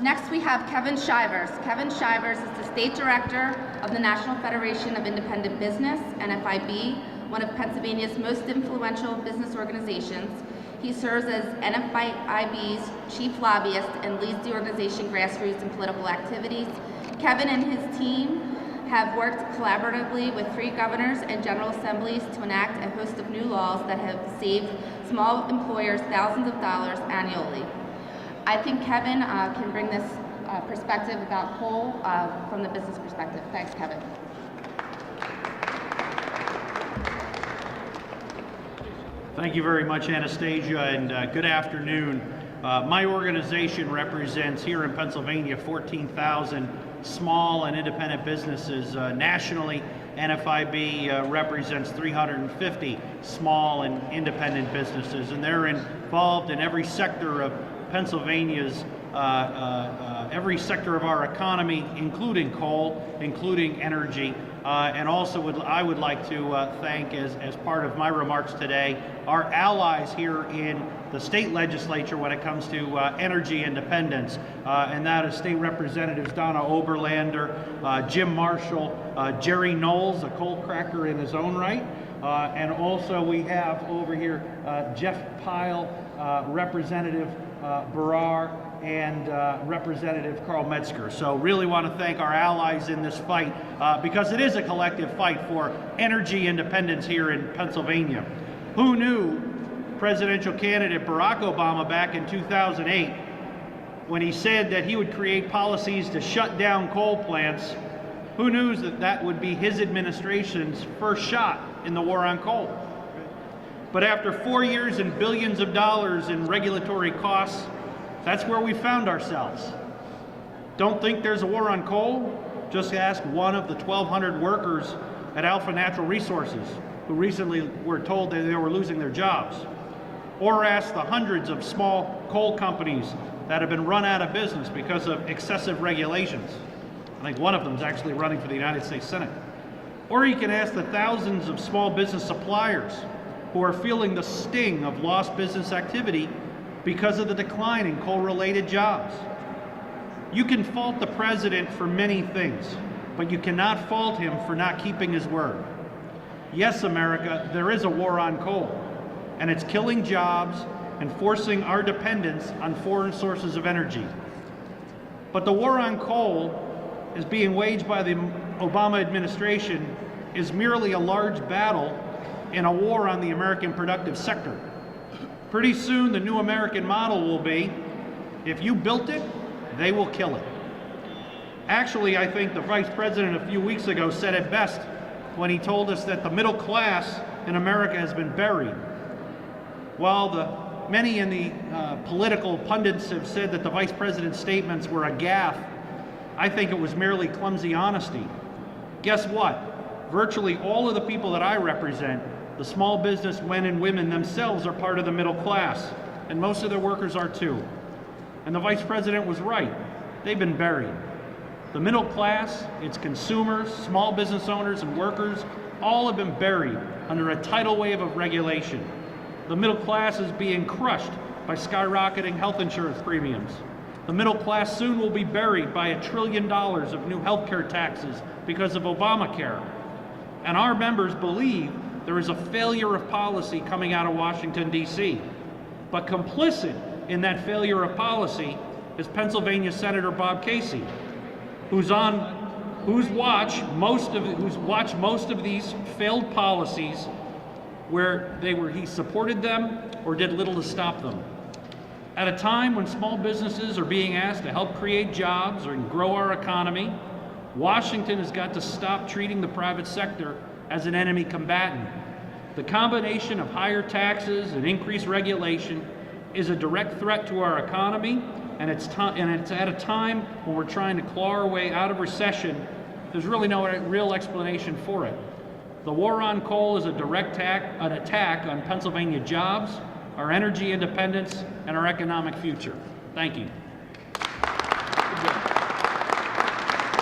Next, we have Kevin Shivers. Kevin Shivers is the State Director of the National Federation of Independent Business, NFIB, one of Pennsylvania's most influential business organizations. He serves as NFIB's chief lobbyist and leads the organization grassroots and political activities. Kevin and his team have worked collaboratively with 3 governors and general assemblies to enact a host of new laws that have saved small employers thousands of dollars annually. I think Kevin can bring this perspective about coal from the business perspective. Thanks, Kevin. Thank you very much, Anastasia, and good afternoon. My organization represents here in Pennsylvania 14,000 small and independent businesses. Nationally, NFIB represents 350 small and independent businesses, and they're involved in every sector of Pennsylvania's, every sector of our economy, including coal, including energy. And also I would like to thank, as part of my remarks today, our allies here in the state legislature when it comes to energy independence, and that is State Representatives Donna Oberlander, Jim Marshall, Jerry Knowles, a coal cracker in his own right, and also we have over here Jeff Pyle, Representative Barrar, and Representative Carl Metzger. So really want to thank our allies in this fight because it is a collective fight for energy independence here in Pennsylvania. Who knew presidential candidate Barack Obama back in 2008, when he said that he would create policies to shut down coal plants, who knew that that would be his administration's first shot in the war on coal? But after 4 years and billions of dollars in regulatory costs, that's where we found ourselves. Don't think there's a war on coal? Just ask one of the 1,200 workers at Alpha Natural Resources who recently were told that they were losing their jobs. Or ask the hundreds of small coal companies that have been run out of business because of excessive regulations. I think one of them is actually running for the United States Senate. Or you can ask the thousands of small business suppliers who are feeling the sting of lost business activity because of the decline in coal-related jobs. You can fault the president for many things, but you cannot fault him for not keeping his word. Yes, America, there is a war on coal, and it's killing jobs and forcing our dependence on foreign sources of energy. But the war on coal is being waged by the Obama administration is merely a large battle in a war on the American productive sector. Pretty soon the new American model will be, if you built it, they will kill it. Actually, I think the Vice President a few weeks ago said it best when he told us that the middle class in America has been buried. While many in the political pundits have said that the Vice President's statements were a gaffe, I think it was merely clumsy honesty. Guess what? Virtually all of the people that I represent, the small business men and women themselves, are part of the middle class, and most of their workers are too. And the Vice President was right. They've been buried. The middle class, its consumers, small business owners, and workers all have been buried under a tidal wave of regulation. The middle class is being crushed by skyrocketing health insurance premiums. The middle class soon will be buried by $1 trillion of new healthcare taxes because of Obamacare. And our members believe there is a failure of policy coming out of Washington, D.C. But complicit in that failure of policy is Pennsylvania Senator Bob Casey, who's watched most of these failed policies where he supported them or did little to stop them. At a time when small businesses are being asked to help create jobs or grow our economy, Washington has got to stop treating the private sector as an enemy combatant. The combination of higher taxes and increased regulation is a direct threat to our economy, and it's at a time when we're trying to claw our way out of recession. There's really no real explanation for it. The war on coal is a direct attack on Pennsylvania jobs, our energy independence, and our economic future. Thank you.